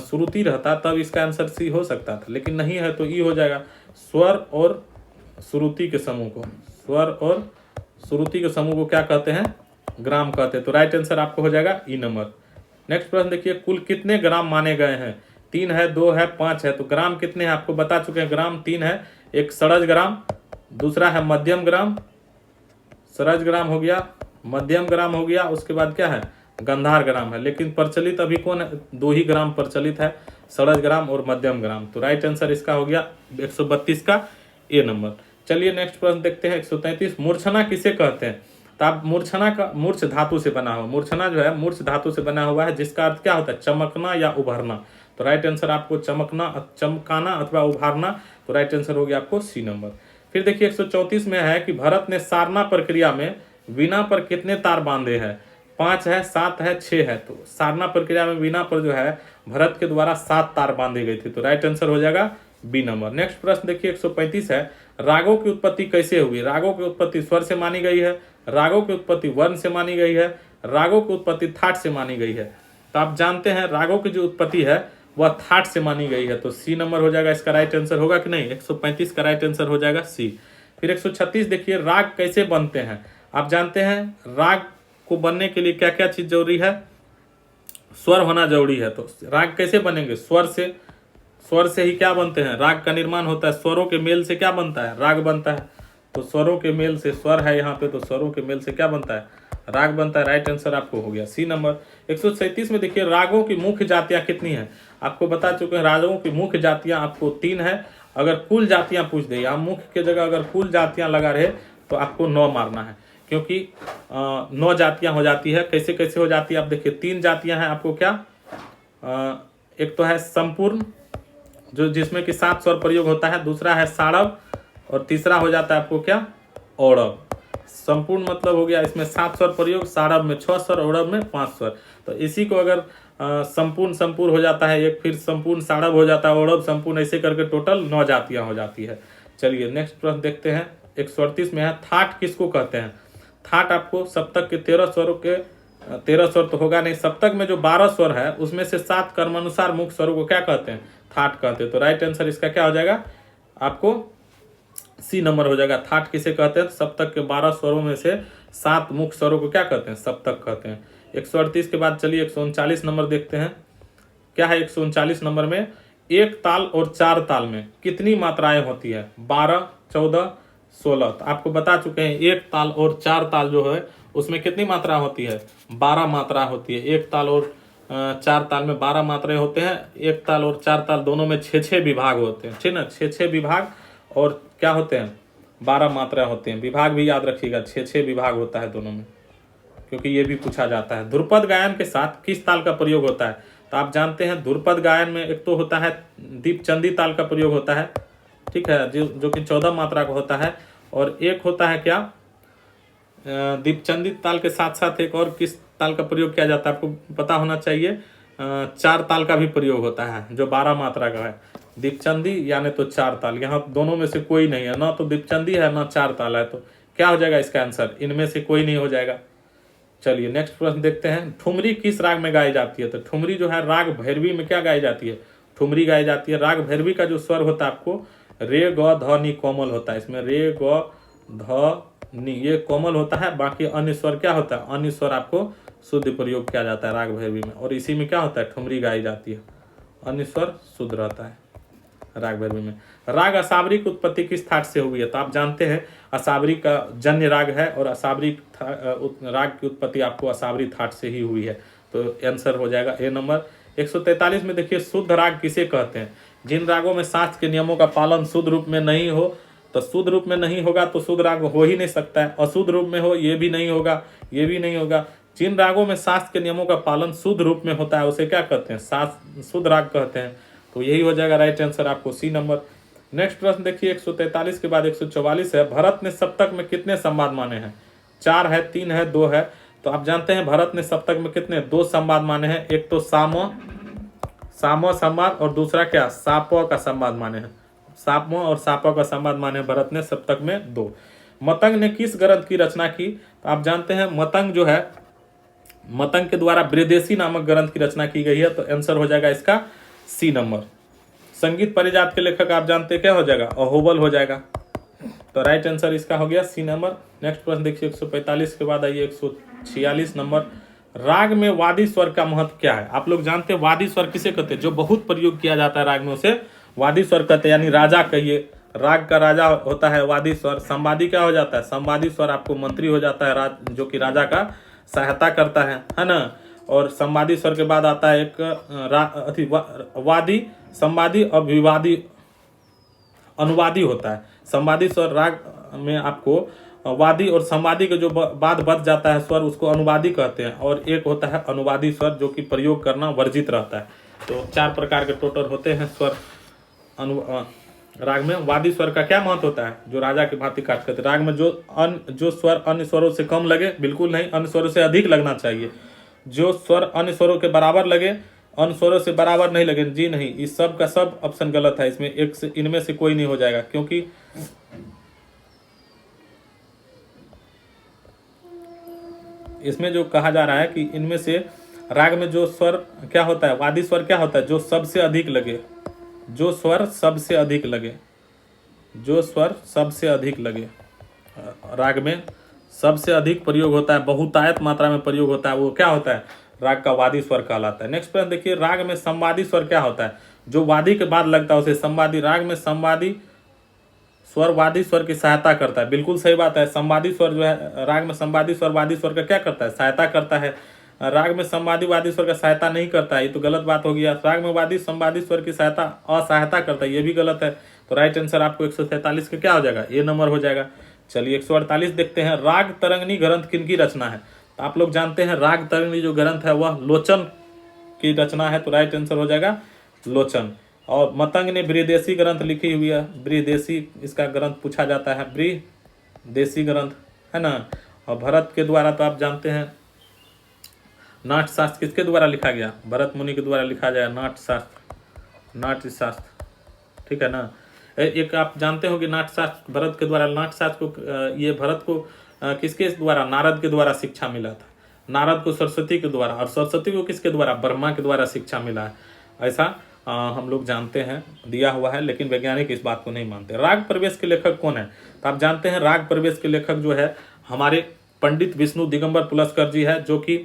श्रुति रहता तब इसका आंसर सी हो सकता था, लेकिन नहीं है तो ई हो जाएगा। स्वर और श्रुति के समूह को, स्वर और श्रुति के समूह को क्या कहते हैं? ग्राम कहते हैं। तो राइट आंसर आपको हो जाएगा ई नंबर। नेक्स्ट प्रश्न देखिए, कुल कितने ग्राम माने गए हैं? 3 है, 2 है, 5 है। तो ग्राम कितने हैं आपको बता चुके हैं। ग्राम 3 है, एक सरज ग्राम, दूसरा है मध्यम ग्राम, सरज ग्राम हो गया, मध्यम ग्राम हो गया, उसके बाद क्या है? गंधार ग्राम है। लेकिन प्रचलित अभी कौन है? 2 ही ग्राम प्रचलित है, सरज ग्राम और मध्यम ग्राम। तो राइट आंसर इसका हो गया 132 का ए नंबर। चलिए नेक्स्ट प्रश्न देखते हैं 133, मूर्छना किसे कहते हैं? तो आप मूर्छना का मूर्छ धातु से बना हुआ, मूर्छना जो है मूर्छ धातु से बना हुआ है, जिसका अर्थ क्या होता है? चमकना या उभारना। तो राइट आंसर आपको चमकाना अथवा उभारना। तो राइट आंसर हो गया आपको सी नंबर। फिर देखिए 134 में है कि भरत ने सारना प्रक्रिया में वीणा पर कितने तार बांधे हैं? 5 है, 7 है, 6 है। तो सारना प्रक्रिया में वीणा पर जो है भरत के द्वारा 7 तार बांधे गए थे। तो राइट आंसर हो जाएगा बी नंबर। नेक्स्ट प्रश्न देखिए 135 है, रागों की उत्पत्ति कैसे हुई? रागों की उत्पत्ति स्वर से मानी गई है, रागों की उत्पत्ति वर्ण से मानी गई है, रागों की उत्पत्ति थाट से मानी गई है। तो आप जानते हैं रागों की जो उत्पत्ति है वह थाट से मानी गई है। तो सी नंबर हो जाएगा इसका राइट आंसर होगा कि नहीं? 135 का राइट आंसर हो जाएगा सी। फिर 136 देखिए, राग कैसे बनते हैं? आप जानते हैं राग को बनने के लिए क्या क्या चीज जरूरी है? स्वर होना जरूरी है। तो राग कैसे बनेंगे? स्वर से ही क्या बनते हैं? राग का निर्माण होता है। स्वरों के मेल से क्या बनता है? राग बनता है। तो स्वरों के मेल से, स्वर है यहाँ पे, तो स्वरों के मेल से क्या बनता है? राग बनता है। राइट आंसर आपको हो गया सी नंबर। 137 में देखिए, रागों की मुख्य जातियां कितनी हैं? आपको बता चुके हैं रागों की मुख्य जातियां आपको 3 है। अगर कुल जातियां पूछ दे, यहाँ मुख्य के जगह अगर कुल जातियां लगा रहे तो आपको 9 मारना है, क्योंकि 9 जातियां हो जाती है। कैसे कैसे हो जाती है आप देखिए, 3 जातियां हैं आपको क्या? एक तो है संपूर्ण, जो जिसमें कि 7 स्वर प्रयोग होता है, दूसरा है सारभ, और तीसरा हो जाता है आपको क्या? औरभ। संपूर्ण मतलब हो गया इसमें 7 स्वर प्रयोग, सारभ में 6 स्वर, औरभ में 5 स्वर। तो इसी को अगर संपूर्ण हो जाता है एक, फिर संपूर्ण सारभ हो जाता है, औरभ संपूर्ण, ऐसे करके टोटल 9 जातियां हो जाती है। चलिए नेक्स्ट प्रश्न देखते हैं 138 में है, थाट किसको कहते हैं? थाट आपको सप्तक के 13 स्वरों के 13 स्वर तो होगा नहीं, सप्तक में जो 12 स्वर है उसमें से 7 कर्मानुसार मुख्य स्वरों को क्या कहते हैं? थाट कहते हैं। तो राइट आंसर इसका क्या हो जाएगा? आपको सी नंबर हो जाएगा। थाट किसे कहते हैं? सप्तक के 12 स्वरों में से 7 मुख्य स्वरों को क्या कहते हैं? सप्तक कहते हैं। 138 के बाद चलिए 139 नंबर देखते हैं। क्या है 139 नंबर में? एक ताल और 4 ताल में कितनी मात्राएं होती है? 12, 14, 16। तो आपको बता चुके हैं एक ताल और 4 ताल जो है उसमें कितनी मात्रा होती है, 12 मात्रा होती है। एक ताल और 4 ताल में 12 मात्राएं होते हैं। एक ताल और 4 ताल दोनों में 6-6 विभाग होते हैं, ठीक ना, 6-6 विभाग और क्या होते हैं, 12 मात्राएं होती हैं। विभाग भी याद रखिएगा, 6-6 विभाग होता है दोनों में, क्योंकि ये भी पूछा जाता है। ध्रुपद गायन के साथ किस ताल का प्रयोग होता है, तो आप जानते हैं ध्रुपद गायन में एक तो होता है दीपचंदी ताल का प्रयोग होता है, ठीक है, जो कि 14 मात्रा का होता है। और एक होता है क्या, दीपचंदी ताल के साथ साथ एक और किस ताल का प्रयोग किया जाता है आपको पता होना चाहिए, 4 ताल का भी प्रयोग होता है जो 12 मात्रा का है। दीपचंदी यानी तो 4 ताल, यहाँ दोनों में से कोई नहीं है, ना तो दीपचंदी है ना 4 ताल है, तो क्या हो जाएगा इसका आंसर, इनमें से कोई नहीं हो जाएगा। चलिए नेक्स्ट प्रश्न देखते हैं। ठुमरी किस राग में गाई जाती है, तो ठुमरी जो है राग भैरवी में क्या गाई जाती है, ठुमरी गाई जाती है। राग भैरवी का जो स्वर होता है आपको रे ग ध नी कोमल होता है, इसमें रे ग ध नी ये कोमल होता है, बाकी अन्य स्वर क्या होता है, अन्य स्वर आपको शुद्ध प्रयोग किया जाता है राग भैरवी में, और इसी में क्या होता है, ठुमरी गाई जाती है, अन्य स्वर शुद्ध रहता है राग भैरवी में। राग असावरी की उत्पत्ति किस थाट से हुई है, तो आप जानते हैं असावरी का जन्य राग है और असावरी राग की उत्पत्ति आपको असावरी थाट से ही हुई है, तो आंसर हो जाएगा ए नंबर। 143 में देखिए शुद्ध राग किसे कहते हैं, जिन रागों में शास्त्र के नियमों का पालन शुद्ध रूप में नहीं हो, तो शुद्ध रूप में नहीं होगा तो शुद्ध राग हो ही नहीं सकता है, अशुद्ध रूप में हो ये भी नहीं होगा, ये भी नहीं होगा। जिन रागों में शास्त्र के नियमों का पालन शुद्ध रूप में होता है उसे क्या कहते हैं, शास्त्र शुद्ध राग कहते हैं, तो यही हो जाएगा राइट आंसर आपको सी नंबर। नेक्स्ट प्रश्न देखिए 143 के बाद 144 है। भरत ने सप्तक में कितने संवाद माने हैं, 4 है, 3 है, 2 है, तो आप जानते हैं भरत ने सप्तक में कितने 2 संवाद माने हैं, एक तो सामो संवाद और दूसरा क्या सापो का संवाद माने हैं, सापो और सापो का संवाद माने भरत ने सप्तक में 2। मतंग ने किस ग्रंथ की रचना की, तो आप जानते हैं मतंग जो है मतंग के द्वारा बृहदेशी नामक ग्रंथ की रचना की गई है, तो आंसर हो जाएगा इसका सी नंबर। संगीत परिजात के लेखक आप जानते हैं क्या हो जाएगा, अहोबल हो जाएगा, तो राइट आंसर इसका हो गया सी नंबर। नेक्स्ट प्रश्न देखिए 145 के बाद आइए 146 नंबर। राग में वादी स्वर का महत्व क्या है, आप लोग जानते हैं वादी स्वर किसे कहते हैं, जो बहुत प्रयोग किया जाता है राग में उसे वादी स्वर कहते हैं, यानी राजा कहिए, राग का राजा होता है वादी स्वर। संवादी क्या हो जाता है, संवादी स्वर आपको मंत्री हो जाता है, जो कि राजा का सहायता करता है ना। और संवादी स्वर के बाद आता है एक वादी, संवादी और विवादी अनुवादी होता है। संवादी स्वर राग में आपको वादी और संवादी के जो बाद बच जाता है स्वर उसको अनुवादी कहते हैं, और एक होता है अनुवादी स्वर जो कि प्रयोग करना वर्जित रहता है। तो 4 प्रकार के टोटल होते हैं स्वर राग में। वादी स्वर का क्या महत्व होता है, जो राजा के भांति कार्य करते हैं। राग में जो स्वर अन्य स्वरों से कम लगे, बिल्कुल नहीं, अन्य स्वरों से अधिक लगना चाहिए। जो स्वर अन्य स्वरों के बराबर लगे, अन्य स्वरों से बराबर नहीं लगे, जी नहीं, इस सब का सब ऑप्शन गलत है, इसमें एक से इनमें से कोई नहीं हो जाएगा, क्योंकि इसमें जो कहा जा रहा है कि इनमें से राग में जो स्वर क्या होता है, वादी स्वर क्या होता है, जो सबसे अधिक लगे, जो स्वर सबसे अधिक लगे, जो स्वर सबसे अधिक लगे, राग में सबसे अधिक प्रयोग होता है, बहुतायत मात्रा में प्रयोग होता है, वो क्या होता है, राग का वादी स्वर कहलाता है। नेक्स्ट प्रश्न देखिए, राग में संवादी स्वर क्या होता है, जो वादी के बाद लगता है उसे संवादी। राग में संवादी स्वर वादी स्वर की सहायता करता है, बिल्कुल सही बात है। संवादी स्वर जो है राग में संवादी स्वर वादी स्वर का क्या करता है, सहायता करता है। राग में संवादी वादी स्वर का सहायता नहीं करता है, ये तो गलत बात हो गया। राग में वादी संवादी स्वर की सहायता असहायता करता है, ये भी गलत है। तो राइट आंसर आपको 147 का क्या हो जाएगा, ए नंबर हो जाएगा। चलिए 148 देखते हैं। राग तरंगिणी ग्रंथ किनकी रचना है, तो आप लोग जानते हैं राग तरंगिणी जो ग्रंथ है वह लोचन की रचना है, तो राइट आंसर हो जाएगा लोचन। और मतंग ने बृहदेशी ग्रंथ लिखी हुई है, बृहदेशी इसका ग्रंथ पूछा जाता है, बृहदेशी ग्रंथ है ना। और भरत के द्वारा तो आप जानते हैं नाट्य शास्त्र किसके द्वारा लिखा गया, भरत मुनि के द्वारा लिखा जाए नाट्य शास्त्र, ठीक है ना। एक आप जानते हो कि नाट्य शास्त्र भरत के द्वारा, नाट्य शास्त्र को ये भरत को किसके द्वारा, नारद के द्वारा शिक्षा मिला था, नारद को सरस्वती के द्वारा, और सरस्वती को किसके द्वारा, ब्रह्मा के द्वारा शिक्षा मिला है, ऐसा हम लोग जानते हैं, दिया हुआ है, लेकिन वैज्ञानिक इस बात को नहीं मानते। राग प्रवेश के लेखक कौन है, तो आप जानते हैं राग प्रवेश के लेखक जो है हमारे पंडित विष्णु दिगंबर पुलस्कर जी है, जो कि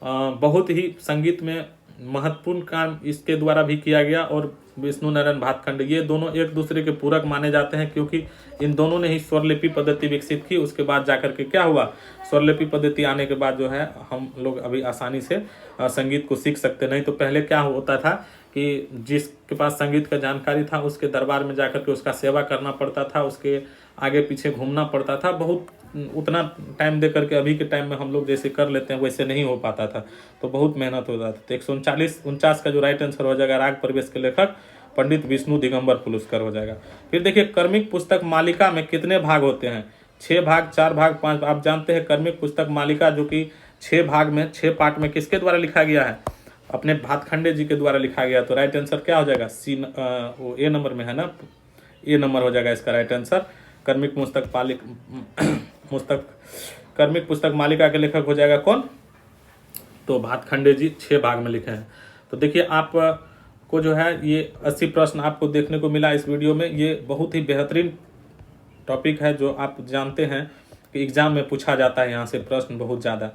बहुत ही संगीत में महत्वपूर्ण काम इसके द्वारा भी किया गया, और विष्णु नारायण भातखंडे, ये दोनों एक दूसरे के पूरक माने जाते हैं, क्योंकि इन दोनों ने ही स्वरलिपि पद्धति विकसित की। उसके बाद जाकर के क्या हुआ, स्वरलिपि पद्धति आने के बाद जो है हम लोग अभी आसानी से संगीत को सीख सकते। नहीं तो पहले क्या होता था कि जिसके पास संगीत का जानकारी था उसके दरबार में जाकर के उसका सेवा करना पड़ता था, उसके आगे पीछे घूमना पड़ता था, बहुत उतना टाइम दे करके अभी के टाइम में हम लोग जैसे कर लेते हैं वैसे नहीं हो पाता था, तो बहुत मेहनत होता था। तो 149 का जो राइट आंसर हो जाएगा राग प्रवेश के लेखक पंडित विष्णु दिगंबर पुलुस्कर हो जाएगा। फिर देखिए कर्मिक पुस्तक मालिका में कितने भाग होते हैं, 6 भाग, 4 भाग, 5। आप जानते हैं कर्मिक पुस्तक मालिका जो कि 6 भाग में 6 पार्ट में किसके द्वारा लिखा गया है, अपने भातखंडे जी के द्वारा लिखा गया। तो राइट आंसर क्या हो जाएगा, वो ए नंबर में है ना, ए नंबर हो जाएगा इसका राइट आंसर। कर्मिक पुस्तक मालिका के लेखक हो जाएगा कौन, तो भातखंडे जी 6 भाग में लिखे हैं। तो देखिए आप को जो है ये 80 प्रश्न आपको देखने को मिला इस वीडियो में। ये बहुत ही बेहतरीन टॉपिक है जो आप जानते हैं कि एग्जाम में पूछा जाता है, यहाँ से प्रश्न बहुत ज़्यादा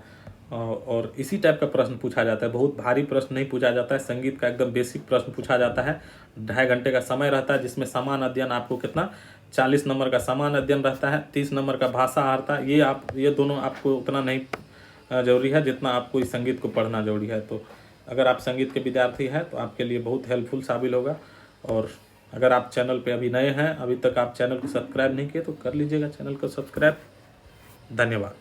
और इसी टाइप का प्रश्न पूछा जाता है। बहुत भारी प्रश्न नहीं पूछा जाता है, संगीत का एकदम बेसिक प्रश्न पूछा जाता है। 2.5 घंटे का समय रहता है, जिसमें समान अध्ययन आपको कितना 40 नंबर का समान अध्ययन रहता है, 30 नंबर का भाषा आता है। ये दोनों आपको उतना नहीं जरूरी है जितना आपको इस संगीत को पढ़ना जरूरी है। तो अगर आप संगीत के विद्यार्थी हैं तो आपके लिए बहुत हेल्पफुल साबित होगा। और अगर आप चैनल पे अभी नए हैं, अभी तक आप चैनल को सब्सक्राइब नहीं किए तो कर लीजिएगा चैनल को सब्सक्राइब। धन्यवाद।